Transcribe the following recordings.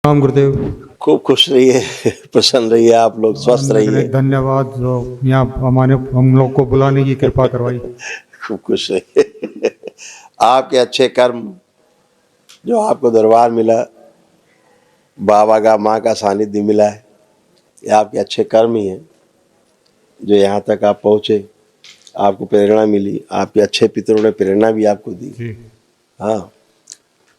राम गुरुदेव। खूब खुश रहिए, प्रसन्न रहिए, आप लोग स्वस्थ रहिए। धन्यवाद जो यहाँ हम लोग को बुलाने की कृपा करवाई। खूब खुश रहिए। आपके अच्छे कर्म जो आपको दरबार मिला, बाबा का माँ का सानिध्य मिला है, ये आपके अच्छे कर्म ही हैं जो यहाँ तक आप पहुँचे। आपको प्रेरणा मिली, आपके अच्छे पितरों ने प्रेरणा भी आपको दी। हाँ,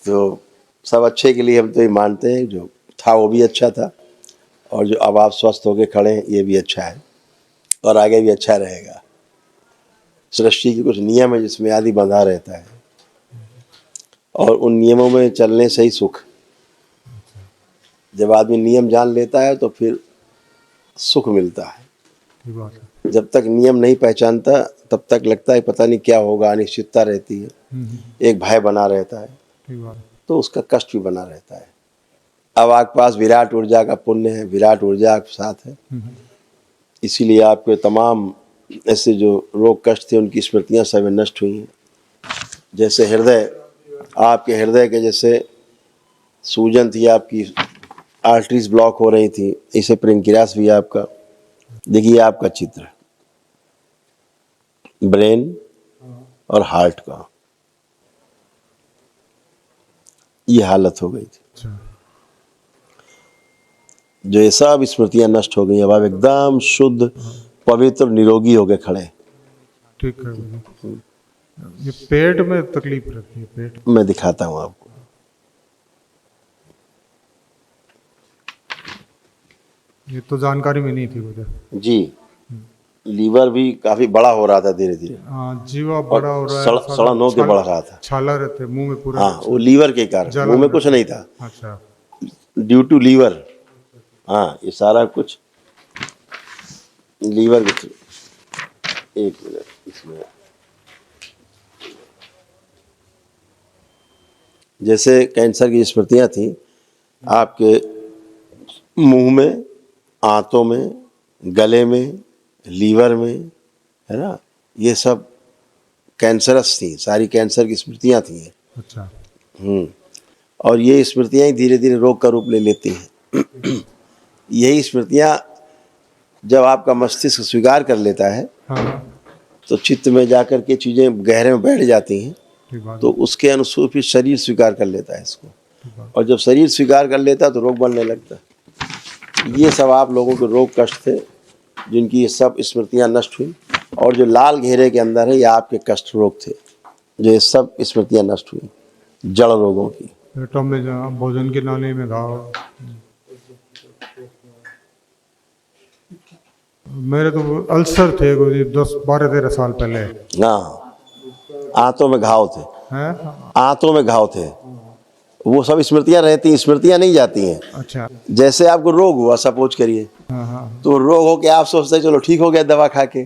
तो सब अच्छे के लिए हम तो ये मानते हैं, जो था वो भी अच्छा था और जो अब आप स्वस्थ होकर खड़े हैं ये भी अच्छा है और आगे भी अच्छा रहेगा। सृष्टि के कुछ नियम है जिसमें आदि बंधा रहता है और उन नियमों में चलने से ही सुख। जब आदमी नियम जान लेता है तो फिर सुख मिलता है। जब तक नियम नहीं पहचानता तब तक लगता है पता नहीं क्या होगा, अनिश्चितता रहती है, एक भय बना रहता है, तो उसका कष्ट भी बना रहता है। अब आपके पास विराट ऊर्जा का पुण्य है, विराट ऊर्जा आपके साथ है, इसीलिए आपके तमाम ऐसे जो रोग कष्ट थे उनकी स्मृतियां सब नष्ट हुई हैं। जैसे हृदय, आपके हृदय के जैसे सूजन थी, आपकी आर्टरीज ब्लॉक हो रही थी, इसे प्रिंकिरास भी आपका, देखिए आपका चित्र ब्रेन और हार्ट का ये हालत हो गई थी। जो ये सब स्मृतियां नष्ट हो गई, अब आप एकदम शुद्ध पवित्र निरोगी हो गए खड़े। ठीक है। ये पेट में तकलीफ रहती है, पेट मैं दिखाता हूँ आपको। ये तो जानकारी में नहीं थी मुझे जी, लीवर भी काफी बड़ा हो रहा था धीरे धीरे। हाँ, जीवा बड़ा हो रहा है, सड़न होके बढ़ रहा था, छाला रहते मुंह में पूरा। हाँ, वो लीवर के कारण, मुंह में कुछ नहीं था। अच्छा, ड्यू टू लीवर। हाँ, ये सारा कुछ लीवर के थ्रू। एक मिनट, इसमें जैसे कैंसर की स्मृतियां थी आपके मुंह में, आंतों में, गले में, लीवर में, है ना, ये सब कैंसरस थी, सारी कैंसर की स्मृतियां थी। अच्छा। और ये स्मृतियां ही धीरे धीरे रोग का रूप ले लेती हैं। यही स्मृतियां जब आपका मस्तिष्क स्वीकार कर लेता है, हाँ, तो चित्त में जाकर के चीज़ें गहरे में बैठ जाती हैं, तो उसके अनुसार फिर शरीर स्वीकार कर लेता है इसको, और जब शरीर स्वीकार कर लेता है तो रोग बनने लगता है। ये सब आप लोगों के रोग कष्ट थे जिनकी ये सब स्मृतियां नष्ट हुई, और जो लाल घेरे के अंदर है ये आपके कष्ट रोग थे, जो ये सब स्मृतियां नष्ट हुई, जड़ रोगों की। पेटों में जहाँ भोजन के नाली में घाव, मेरे तो अल्सर थे 10-12-13 साल पहले। हाँ, आंतों में घाव थे, आंतों में घाव थे, वो सब स्मृतियां रहती हैं, स्मृतियां नहीं जाती हैं। अच्छा। जैसे आपको रोग हुआ सपोज करिए, तो रोग हो के आप सोचते हैं चलो ठीक हो गया दवा खा के,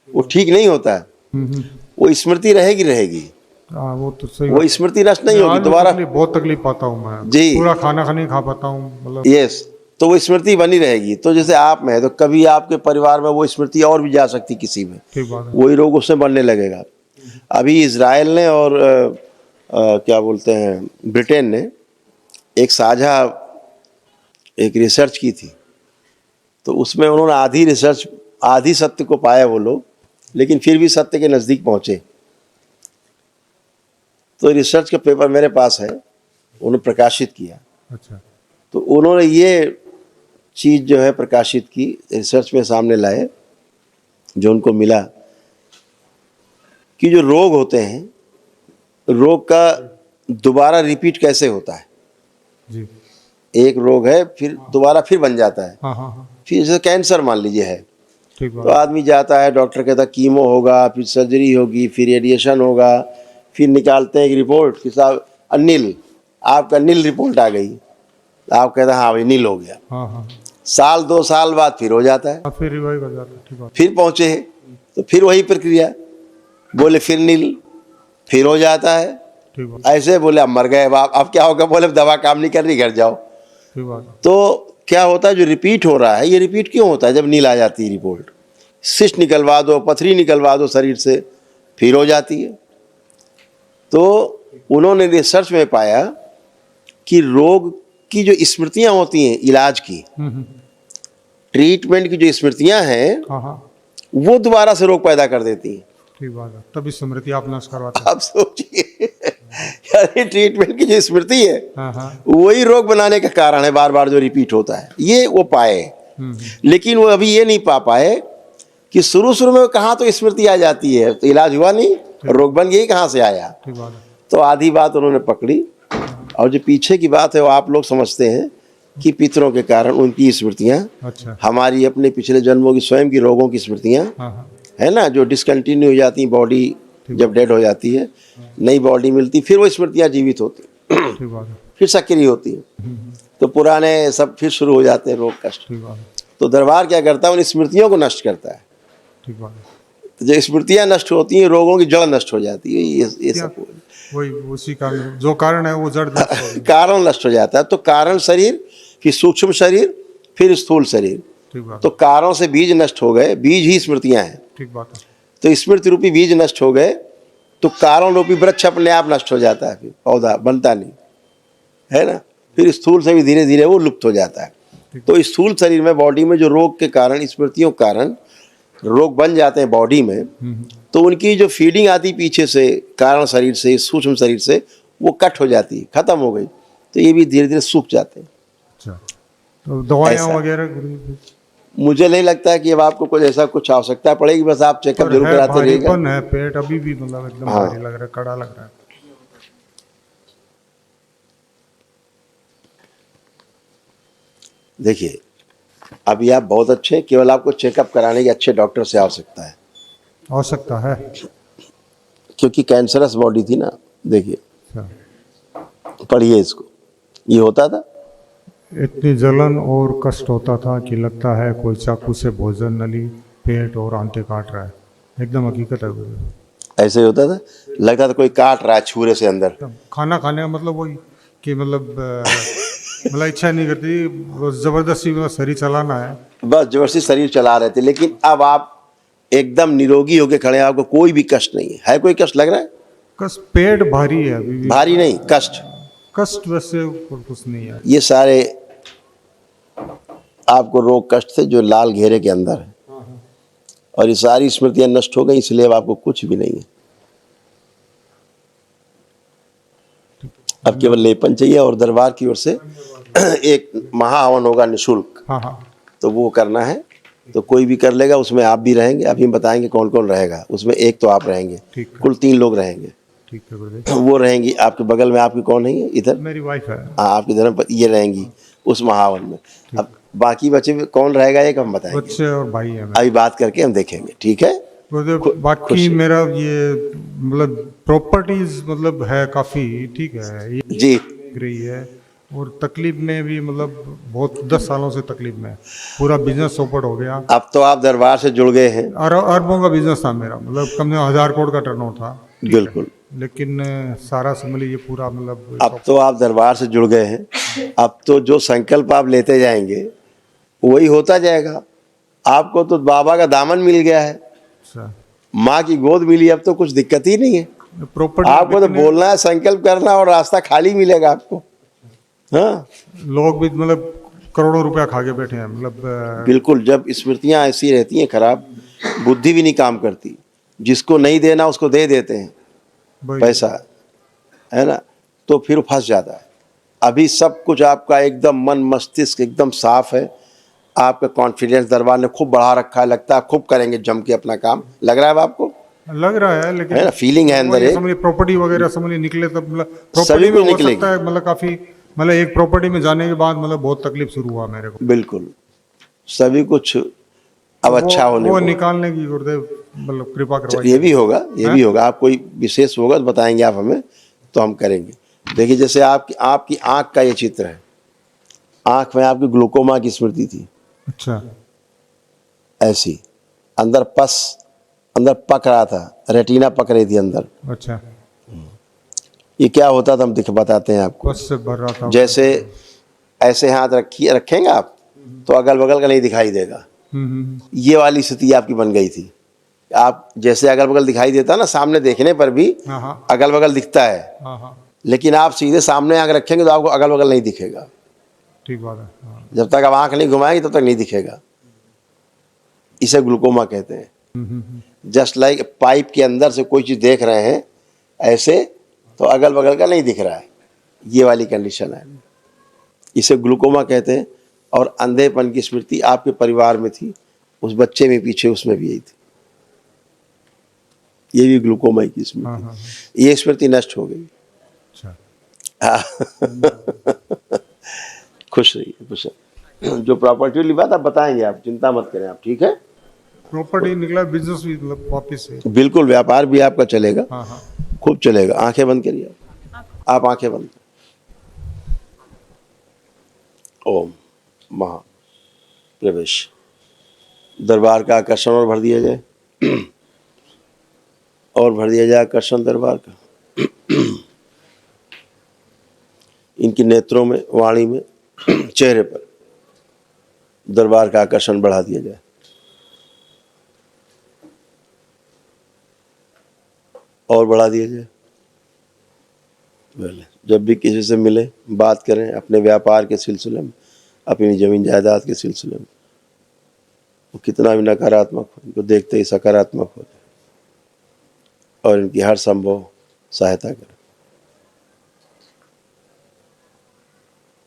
वो ठीक नहीं होता है, वो स्मृति रहेगी रहेगी। वो तो सही, वो स्मृति नष्ट नहीं होगी दोबारा। बहुत तकलीफ पाता हूँ मैं जी, पूरा खाना नहीं खा पाता हूँ, मतलब यस, तो वो स्मृति बनी रहेगी। तो जैसे आप में है तो कभी आपके परिवार में वो स्मृति और भी जा सकती किसी में, वही रोग उससे बनने लगेगा। अभी इजराइल ने और क्या बोलते हैं ब्रिटेन ने एक साझा एक रिसर्च की थी, तो उसमें उन्होंने आधी रिसर्च, आधी सत्य को पाया वो लोग, लेकिन फिर भी सत्य के नज़दीक पहुंचे। तो रिसर्च का पेपर मेरे पास है, उन्होंने प्रकाशित किया। अच्छा। तो उन्होंने ये चीज़ जो है प्रकाशित की, रिसर्च में सामने लाए, जो उनको मिला कि जो रोग होते हैं, रोग का दोबारा रिपीट कैसे होता है। जी। एक रोग है फिर दोबारा फिर बन जाता है। हाँ। फिर जैसे कैंसर मान लीजिए है, तो आदमी जाता है, डॉक्टर कहता है कीमो होगा, फिर सर्जरी होगी, फिर रेडिएशन होगा, फिर निकालते हैं एक रिपोर्ट कि साहब अनिल, आपका नील रिपोर्ट आ गई, आप कहते हैं हाँ भाई नील हो गया। हाँ। साल 2 साल बाद फिर हो जाता है, फिर रिवाइव हो जाता है। फिर पहुंचे हैं तो फिर वही प्रक्रिया, बोले फिर नील, फिर हो जाता है, ऐसे बोले अब मर गए, अब क्या होगा, बोले दवा काम नहीं कर रही, घर जाओ। तो क्या होता है, जो रिपीट हो रहा है ये रिपीट क्यों होता है, जब नील आ जाती है रिपोर्ट, सिस्ट निकलवा दो, पथरी निकलवा दो शरीर से, फिर हो जाती है। तो उन्होंने रिसर्च में पाया कि रोग की जो स्मृतियां होती हैं इलाज की, हम्म, ट्रीटमेंट की जो स्मृतियां हैं, हाँ हाँ, वो दोबारा से रोग पैदा कर देती हैं। ठीक बात है, तभी स्मृति आप नष्ट करवाते हैं। आप सोचिए, यानी ट्रीटमेंट की जो स्मृति है हाँ हाँ, वही रोग बनाने का कारण है, बार बार जो रिपीट होता है। ये वो पाए, लेकिन वो अभी ये नहीं पा पाए कि शुरू शुरू में कहाँ तो स्मृति आ जाती है, तो इलाज हुआ नहीं, रोग बन गई कहाँ से आया। ठीक बात है। तो आधी बात उन्होंने पकड़ी, और जो पीछे की बात है वो आप लोग समझते हैं कि पितरों के कारण उनकी स्मृतियाँ, अच्छा, हमारी अपने पिछले जन्मों की स्वयं की रोगों की स्मृतियाँ, हाँ हाँ, है ना, जो डिसकंटिन्यू हो जाती हैं, बॉडी जब डेड हो जाती है, नई बॉडी मिलती, फिर वो स्मृतियाँ जीवित होती, ठीक बात है, फिर सक्रिय होती हैं, तो पुराने सब फिर शुरू हो जाते हैं रोग कष्ट। ठीक बात है, तो दरबार क्या करता है, उन स्मृतियों को नष्ट करता है। ठीक बात है। तो जो स्मृतियाँ नष्ट होती हैं, रोगों की जड़ नष्ट हो जाती है। ये सब वही उसी कारण, जो कारण है वो जड़ नष्ट हो गई। कारण नष्ट हो जाता है। तो कारण शरीर, फिर सूक्ष्म शरीर, फिर स्थूल शरीर। ठीक बात तो है, कारणों से बीज नष्ट हो गए, बीज ही स्मृतियाँ हैं। ठीक बात है, तो स्मृति रूपी बीज नष्ट हो गए तो कारण रूपी वृक्ष अपने आप नष्ट हो जाता है, फिर पौधा बनता नहीं, है ना। फिर स्थूल से भी धीरे धीरे वो लुप्त हो जाता है। तो स्थूल शरीर में, बॉडी में जो रोग के कारण, स्मृतियों के कारण रोग बन जाते हैं बॉडी में, तो उनकी जो फीडिंग आती पीछे से, कारण शरीर से, सूक्ष्म शरीर से, वो कट हो जाती है, खत्म हो गई, तो ये भी धीरे धीरे सूख जाते हैं। अच्छा, तो दवाइयाँ ऐसा। वगैरह मुझे नहीं लगता है कि अब आपको कुछ ऐसा कुछ आवश्यकता पड़ेगी, बस आप चेकअप पर जरूर है, कराते रहिएगा। भारीपन है, पेट अभी भी मतलब एकदम हाँ। भारी लग रहा है, कड़ा लग रहा है। देखिए, अभी आप बहुत अच्छे हैं, केवल आपको चेकअप कराने की अच्छे डॉक्टर से आवश्यकता है, आवश्यकता है। क्योंकि कैंसरस बॉडी थी ना। देखिए, अच्छा, पढ़िए इसको, ये होता था। इतनी जलन और कष्ट होता था कि लगता है कोई चाकू से भोजन नली, पेट और आंतें काट रहा है। एकदम हकीकत है गुरु। ऐसे ही होता था, लगता था कोई काट रहा है छुरे से अंदर। एकदम खाना खाने का मतलब वही कि मतलब इच्छा नहीं करती, बस जबरदस्ती मतलब शरीर चलाना है। बस जबरदस्ती शरीर चला रहे थे, लेकिन अब आप एकदम निरोगी होके खड़े हैं, आपको कोई भी कष्ट नहीं है। है कोई कष्ट लग रहा है? कष्ट, पेट भारी है अभी भी। भारी नहीं, कष्ट। कष्ट वैसे कुछ नहीं है। ये सारे आपको रोग कष्ट थे जो लाल घेरे के अंदर है, और ये सारी स्मृतियां नष्ट हो गई, इसलिए अब आपको कुछ भी नहीं है। अब केवल लेपन चाहिए, और दरबार की ओर से एक महाहवन होगा निःशुल्क, हाँ हाँ, तो वो करना है। तो कोई भी कर लेगा, उसमें आप भी रहेंगे। अभी हम बताएंगे कौन कौन रहेगा उसमें। एक तो आप रहेंगे, ठीक है, कुल 3 लोग रहेंगे। ठीक है गुरुदेव। वो रहेंगी आपके बगल में, आपकी कौन है इधर? मेरी वाइफ है। हाँ, आपकी धर्मपत्नी ये रहेंगी उस महावन में। अब बाकी बच्चे में कौन रहेगा एक हम बताएंगे, बच्चे और भाई है मेरे। अभी बात करके हम देखेंगे, ठीक है। गुरुदेव, बाकी मेरा ये मतलब प्रॉपर्टीज मतलब है काफ़ी, ठीक है, ये जी, दिख रही है। और तकलीफ में भी मतलब बहुत 10 सालों से तकलीफ में है। पूरा बिजनेस चौपट हो गया। अब तो आप दरबार से जुड़ गए हैं। अरबों का बिजनेस था मेरा, मतलब कम से कम 1000 करोड़ का टर्नओवर था। बिल्कुल। लेकिन सारा समझ लीजिए पूरा मतलब अब तो आप दरबार से जुड़ गए हैं। अब तो जो संकल्प आप लेते जाएंगे वही होता जाएगा। आपको तो बाबा का दामन मिल गया है, अच्छा, माँ की गोद मिली, अब तो कुछ दिक्कत ही नहीं है। प्रॉपर्टी आपको तो बोलना है, संकल्प करना, और रास्ता खाली मिलेगा आपको। हाँ, लोग भी मतलब करोड़ों रुपया खा के बैठे हैं, मतलब बिल्कुल। जब स्मृतियाँ ऐसी रहती हैं खराब, बुद्धि भी नहीं काम करती। जिसको नहीं देना उसको दे देते हैं वही। पैसा, है ना, तो फिर फंस जाता है। अभी सब कुछ आपका एकदम मन मस्तिष्क एकदम साफ है। आपका कॉन्फिडेंस दरबार ने खूब बढ़ा रखा है, लगता है खूब करेंगे जम के अपना काम। लग रहा है आपको? लग रहा है, लेकिन है ना, फीलिंग है अंदर एक। समझिए प्रॉपर्टी वगैरह समझिए निकले तब मतलब सभी प्रॉपर्टी को में हो निकलेगी। सकता है मतलब काफी, मतलब एक प्रॉपर्टी में जाने के बाद मतलब बहुत तकलीफ शुरू हुआ मेरे को। बिल्कुल, सभी कुछ अब अच्छा होने वो को। निकालने की गुरुदेव मतलब कृपा करवाइए। ये भी होगा, ये भी होगा। आप कोई विशेष होगा तो बताएंगे आप हमें, तो हम करेंगे। देखिए, जैसे आपकी आँख का ये चित्र है। आँख में आपकी ग्लूकोमा की स्मृति थी, अच्छा, ऐसी अंदर अंदर पक रहा था, रेटिना पक रही थी अंदर। अच्छा, ये क्या होता था हम बताते हैं आपको। बस से भर रहा था। जैसे ऐसे हाथ रखेंगे आप तो अगल बगल का नहीं दिखाई देगा। ये वाली स्थिति आपकी बन गई थी। आप जैसे अगल बगल दिखाई देता ना, सामने देखने पर भी हाँ हाँ अगल बगल दिखता है, हाँ हाँ, लेकिन आप सीधे सामने आकर रखेंगे तो आपको अगल बगल नहीं दिखेगा। ठीक बात है। हाँ। जब तक आप आंख नहीं घुमाएंगे तब तक नहीं दिखेगा। इसे ग्लूकोमा कहते हैं। जस्ट लाइक पाइप के अंदर से कोई चीज देख रहे हैं ऐसे, तो अगल बगल का नहीं दिख रहा है, ये वाली कंडीशन है, इसे ग्लूकोमा कहते हैं। और अंधेपन की स्मृति आपके परिवार में थी, उस बच्चे में पीछे उसमें भी यही थी, ये भी ग्लूकोमा की हाँ, स्मृति। हाँ, ये स्मृति नष्ट हो गई। अच्छा। खुश रहिए, खुश रहिए। जो प्रॉपर्टी वाली बात आप बताएंगे, आप चिंता मत करें आप, ठीक है। प्रॉपर्टी निकला, बिजनेस भी मतलब वापिस है। बिल्कुल, व्यापार भी आपका चलेगा, हाँ हाँ। खूब चलेगा। आंखें बंद करिए आप आंखें बंद। ओम महा प्रवेश। दरबार का आकर्षण और भर दिया जाए, और भर दिया जाए आकर्षण दरबार का। इनके नेत्रों में, वाणी में, चेहरे पर दरबार का आकर्षण बढ़ा दिया जाए। और बढ़ा दिया जाए। जब भी किसी से मिले, बात करें अपने व्यापार के सिलसिले में, अपनी जमीन जायदाद के सिलसिले में, वो कितना भी नकारात्मक हो, इनको देखते ही सकारात्मक हो जाए और इनकी हर संभव सहायता करें,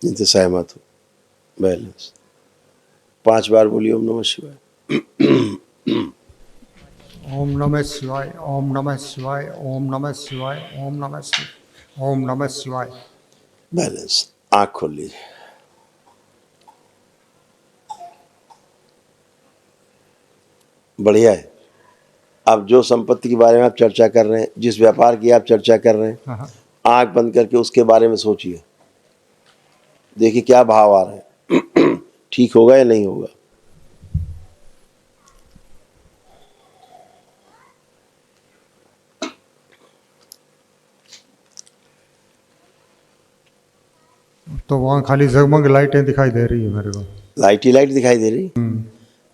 जिनसे सहमत हो। बैलेंस 5 बार बोलिए ओम नमः शिवाय। ओम नमः शिवाय, ओम नमः शिवाय, ओम नमः शिवाय, ओम नमः शिवाय, ओम नमः शिवाय। बैलेंस। आँख खोल लीजिए। बढ़िया है। अब जो संपत्ति के बारे में आप चर्चा कर रहे हैं, जिस व्यापार की आप चर्चा कर रहे हैं, हाँ हाँ। आंख बंद करके उसके बारे में सोचिए, देखिए क्या भाव आ रहे हैं। ठीक होगा या नहीं होगा। तो वहाँ खाली जगमग लाइटें दिखाई दे रही है मेरे को। लाइट ही लाइट दिखाई दे रही।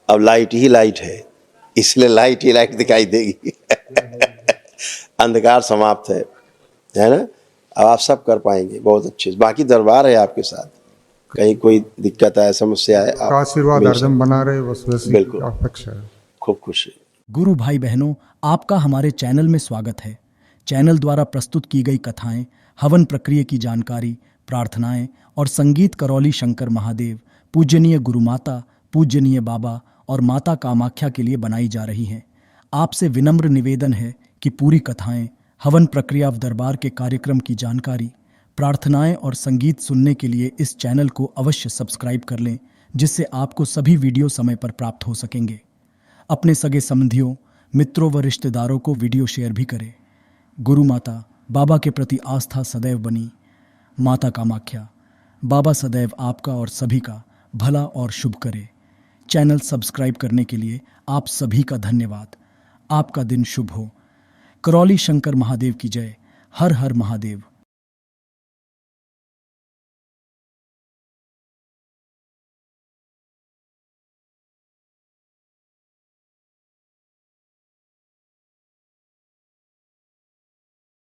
अब लाइट ही लाइट है, इसलिए लाइट ही लाइट दिखाई देगी। अंधकार समाप्त है ना। अब आप सब कर पाएंगे बहुत अच्छे से। बाकी दरबार है आपके साथ, कहीं कोई दिक्कत आए, समस्या आए, का आशीर्वाद हमेशा- हरदम बना रहे, बस वैसी बिल्कुल। अपेक्षा है। खूब खुश है। गुरु भाई बहनों, आपका हमारे चैनल में स्वागत है। चैनल द्वारा प्रस्तुत की गई कथाएं, हवन प्रक्रिया की जानकारी, प्रार्थनाएं और संगीत करौली शंकर महादेव, पूजनीय गुरु माता, पूजनीय बाबा और माता कामाख्या के लिए बनाई जा रही हैं। आपसे विनम्र निवेदन है कि पूरी कथाएं, हवन प्रक्रिया व दरबार के कार्यक्रम की जानकारी, प्रार्थनाएं और संगीत सुनने के लिए इस चैनल को अवश्य सब्सक्राइब कर लें, जिससे आपको सभी वीडियो समय पर प्राप्त हो सकेंगे। अपने सगे संबंधियों, मित्रों व रिश्तेदारों को वीडियो शेयर भी करें। गुरु माता, बाबा के प्रति आस्था सदैव बनी। माता कामाख्या, बाबा सदैव आपका और सभी का भला और शुभ करे। चैनल सब्सक्राइब करने के लिए आप सभी का धन्यवाद। आपका दिन शुभ हो। करौली शंकर महादेव की जय। हर हर महादेव।